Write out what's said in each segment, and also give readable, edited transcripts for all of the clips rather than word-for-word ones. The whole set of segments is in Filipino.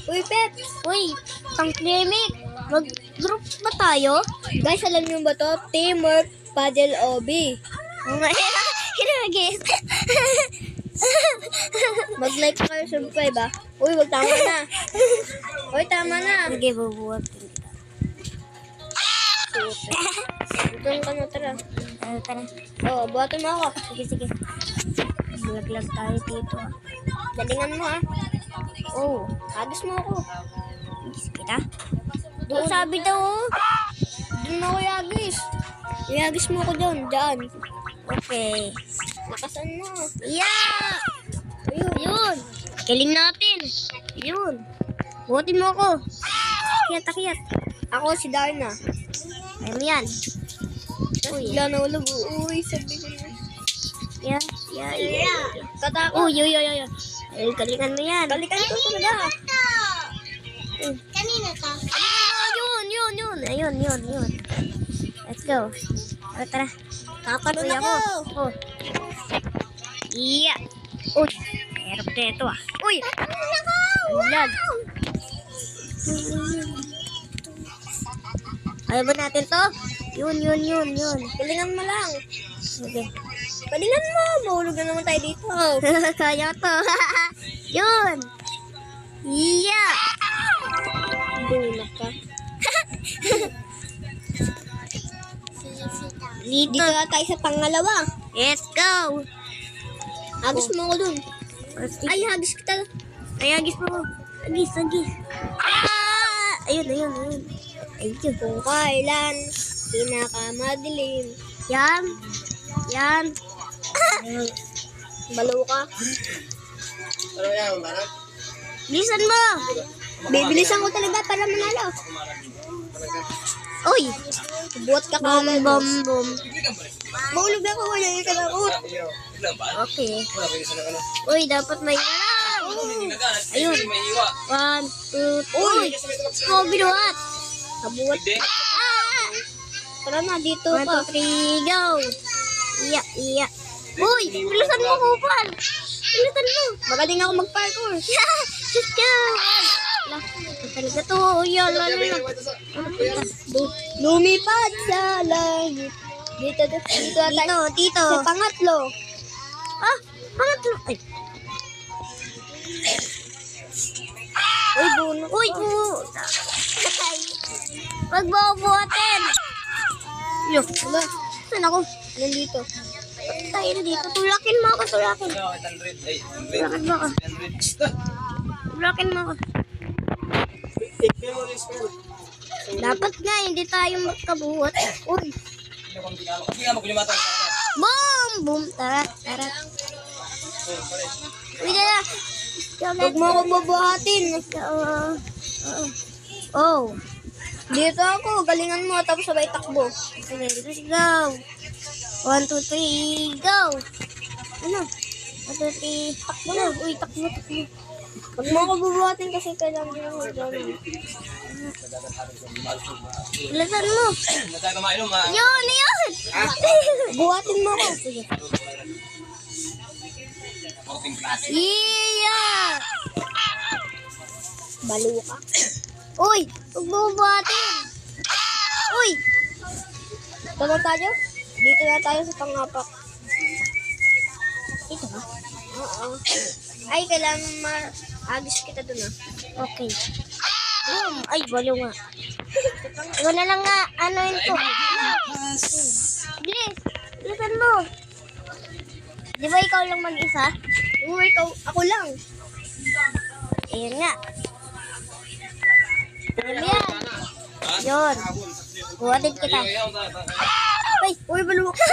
Uy, Pep! Uy, pang-climic. Mag-group ba tayo? Guys, alam niyo ba to? Teamwork, paddle, OB. Hinagis. Mag-like pa kayo, subscribe ba? Uy, wag tama na. Uy, tama na. Sige, bubuhat kita. Ito ka na, tara. Tara. Oo, buhatin mo ako. Sige. Laglag tayo dito. Galingan mo, ha? Oh, Agis mo ako. agis kita. Doon. Sabi daw, oh. Doon ako iagis. Iagis mo ako doon, dyan. Okay. Lakasan mo. Yeah! Ayun. Yun. Kiling natin. Yun. Buhatin mo ako. Akyat. Ako si Darna. Ayun yan. Uy. Bigla na ulog. Uy, sabi ko na. Yeah. Katakot. Uy. Ay, galingan mo yan. Balikan ko talaga. Kanina to. Yun. Ayun. Let's go. Tara. Kakalun Uy, ako. Oh. Yeah. Uy. Meron na ito ah. Uy. Lag. Ayaw ba natin to? Yun. Galingan mo lang. Sige. Galingan mo. Mahulog na naman tayo dito. Kaya to. Yun. Yeah. Bulak ka. Dito. Dito na tayo sa pangalawa. Let's go. Agis mo ako dun. Ay, hagis kita. Ay, agis mo. Agis. Ah! Ayun. Ayun. Kung kailan pinakamadilim. Yan. Balaw ka. Bilisan mo. Bibilisan ko talaga para manalo. Uy. Buhat ka Bum. kagad. Mahulog ako. Wala yung kalakot. Okay. Uy, dapat may Ayun. 1, 2, Uy. Oh, binuhat. Kabuhat. Ah! Tara na, dito 1, ka. 2, 3, go. Iya. Uy, bilisan mo, Kupal. Bilisan mo. Magaling ako mag-parkour. Let's go. Talaga to. Lalo. Lumipad sa langit. Dito na tayo. Dito. Sa pangatlo. Ah, pangatlo. Ay. Uy, buno. Uy, wag mo buhatin. Yo, saan ako? Nandito. Tayo na dito. Tulakin mo ako. Tulakin mo ako. Dapat nga, hindi tayo magkabuhat. Uy. Boom! Tara. Uy, dala. Huwag mo ako bubuhatin. Oh. Dito ako. Galingan mo. Tapos sabay takbo. Okay, let's go. 1, 2, 3, go. Ano? 1, 2, 3. Takbo na. Uy, takbo. Huwag mo ako bubuhatin kasi kailangan din ako gano'n. Lasan mo. Yun. Buhatin mo ako. Sige. Yeah! Balo ka. Uy, huwag mo buhatin. Uy. Tama tayo? Dito na tayo sa pangapak. Ito ba? Oo. Ay, kailangan ma-agis kita dun ah. Okay. Boom. Ay, baliw nga. Ikaw na lang nga. Ano yun to? Bilis. Bilisan mo. Di ba ikaw lang mag-isa? Uy, ako lang. Ayun nga. Ayun yan. Yun. Buhatin kita. Uy, balo ka.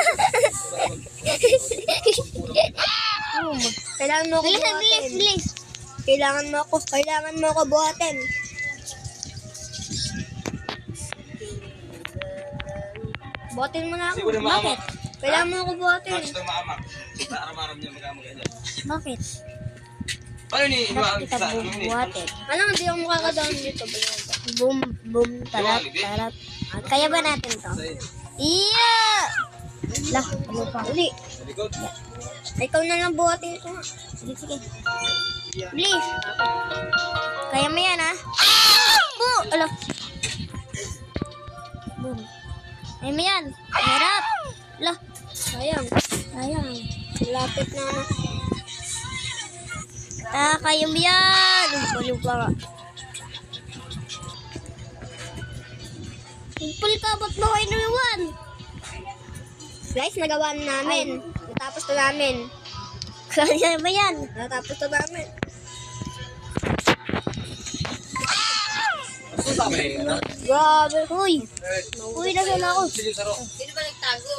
Kailangan mo ako buhatin. Bilis. Kailangan mo ako buhatin. Buhatin mo na ako. Bakit? Kailangan mo ako buhatin. Bakit? Paano ni Bakit kita buhatin? Alam, hindi ako makakadaan dito. Boom. Tarat. Kaya ba natin to? Iya! Lah, ano pa? Uli. Ikaw na lang buhatin ko. Sige. Bilis. Kaya mo yan, ha? Boom! Ala. Boom. Kaya mo yan. Hirap. Ala. Sayang. Sayang. Lapit na. Kaya mo yan. Baliw ka nga. Kumpul ka, ba't mo kayo naman? Guys, nagawa na namin. Natapos na namin. Kaya mo yan. Natapos na namin. Grabe. Uy. Uy, nasaan ako? Sige, saro. Sino ba nagtago?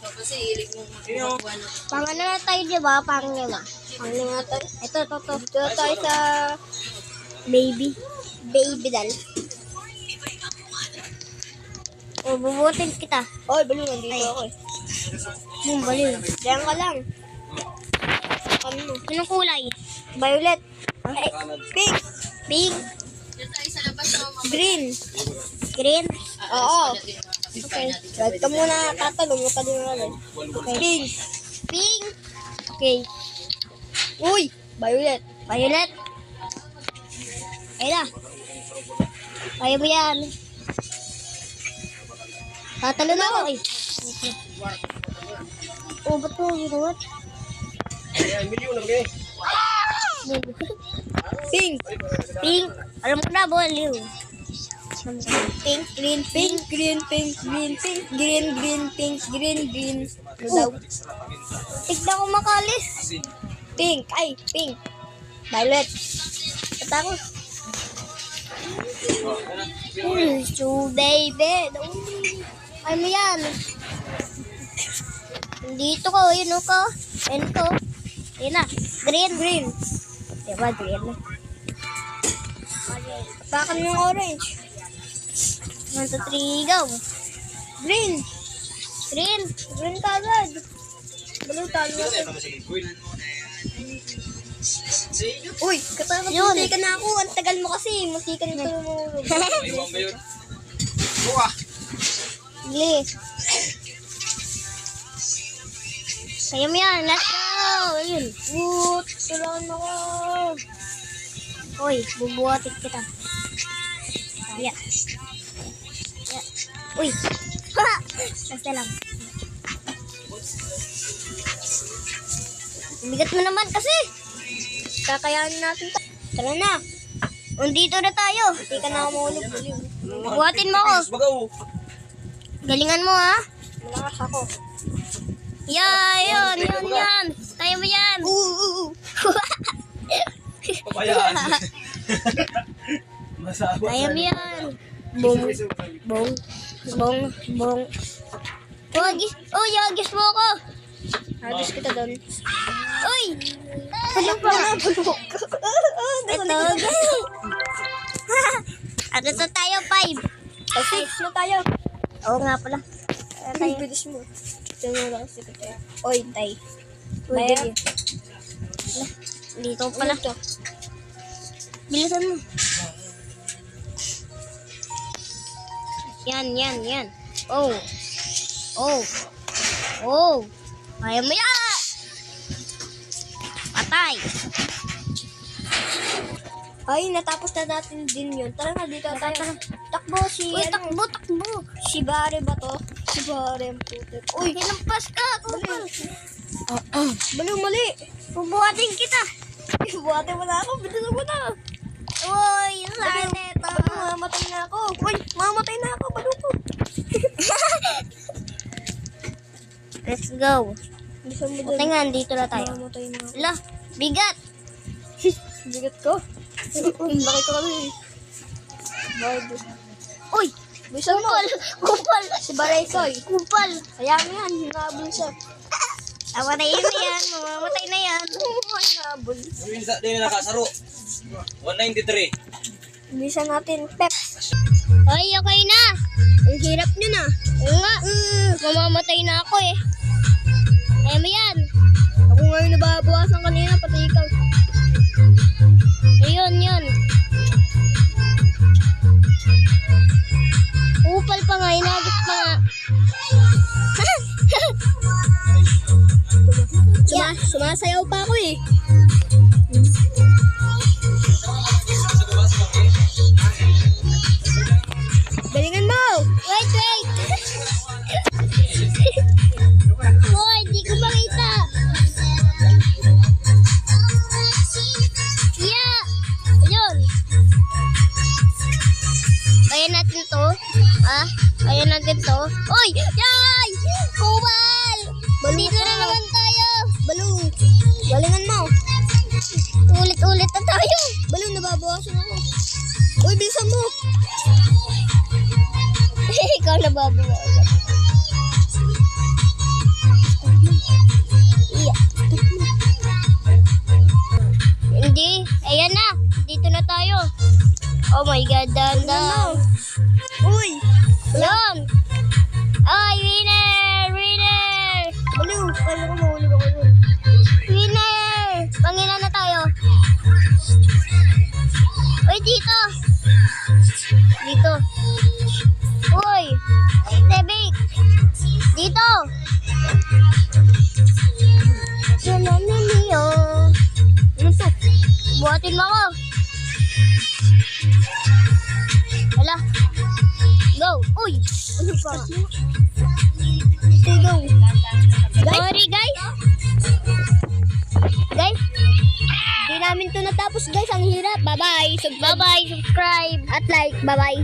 Kasi hilig mong magbuwan. Pangan na tayo, di ba? Pangan na. Ang nga tayo. Ito. Dito tayo sa Baby. baby doll. O, bubutin kita. Oy, baliw, nandito ako eh. Boom, baliw. Diyan ka lang. Ano mo? Anong kulay? Violet. Ay, pink. Pink. Diyan tayo sa labas na Green. Green. Oo. Okay. Wait ka muna, tatalong mo pa din natin. Pink. Pink. Okay. Uy! Violet. Violet. Ayun na. Kaya mo yan. Tatalo na ako eh. Oh, ba't mo ginawat? Ay, milyon lang eh. Pink. Pink. Alam ko na, boliw. Pink, green, pink, green, pink, green, pink, green, green, pink, green, green. Ano daw? Tignan ko makalis. Pink. Ay, pink. Violet. Patako. So, David. Ay mo yan. Dito ko, yun ko. Ayun ko. Ayun na. Green, green. Diba, green na. Bakit yung orange? 1, 2, 3, go. Green. Green. Green ka agad. Baliw, talo natin. Uy, katapos Yun. musika na ako. Ang tagal mo kasi. Musika nito mo. Iwan ba yun? Buka. Bilis. Kaya mo yan. Let's go. Ayun. Woot, tulungan mo ko. Uy, bubuhatin kita. Yeah. Yeah. Uy. Ha! Basta lang. Bigat mo naman kasi. Kakayanin natin. Tara na. Nandito na tayo. Hindi ka na kumulog. Baliw. Buhatin mo ako. Bagaw. Galingan mo ha. Malakas ako. Yan. Kaya mo yan. Pabayaan. Masama. Kaya mo yan. Bong. Oh, yagis mo ako. Hagis kita doon. Uy! Ano ba? Ito. Ano to tayo? 5. Kasi, na tayo. Oo nga pala. Ay, bilis mo. Diyan mo lang si Kate. Oy, tay. Uy, Bayan. dito. Dito pala. Ulit to. Bilisan mo. Yan. Oh. Kaya mo yan. Patay. Ay, natapos na natin din yun. Tara na, dito tayo. Takbo si, Uy, ano, takbo. si Bare ba to? Si Bare ang putik. Uy, Hinampas ka. Kupal. baliw, mali. Bubuhatin kita. Buhati mo na ako, bilis mo na. Uy, saan ito? Mamatay na ako. Uy, mamatay na ako, baliw ko. Let's go. Bisa mo Buti nga, dito na tayo. Mamatay na ako. Ala, bigat. Bigat ko. Laki ko kami. Bardo. Uy, Bisa mo. kupal. Si Baray Soy. Kupal. Kaya mo yan, hinabol siya. Mamamatay na yan. Mamamatay na yan. Hinabol. Minsan din nakasaro. 193. Bisa natin, Pep. Ay, okay na. Ang hirap nyo na. Oo nga. Mamamatay na ako eh. Kaya mo yan. Ako ngayon nababawasan kanina, pati ikaw. Ayun. Kupal pa nga. Inagit pa nga. Sumasayaw pa ako eh. Ah, ayan na ganito. Uy! Yay! Kubal! Dito na naman tayo. Balong. Galingan mo. Ulit-ulit na tayo. Balong, nababawasan ako. Uy, bilisan mo. Ikaw na babawasan. Iya. Hindi. Ayan na. Dito na tayo. Oh my God, dandan. Uy. Yun. Ay, winner! Winner! Balong, kala ko mahulog ako yun. Winner! Pangina na tayo. Uy, dito. Dito. Uy. Tebik. Dito. Nanananiyo. Ano to? Buhatin mo ako. Hala. Go. Uy. Ano pa? Okay, go. Sorry, guys. Guys. Hindi namin to natapos, guys. Ang hirap. Bye-bye. Bye-bye. Subscribe. At like. Bye-bye.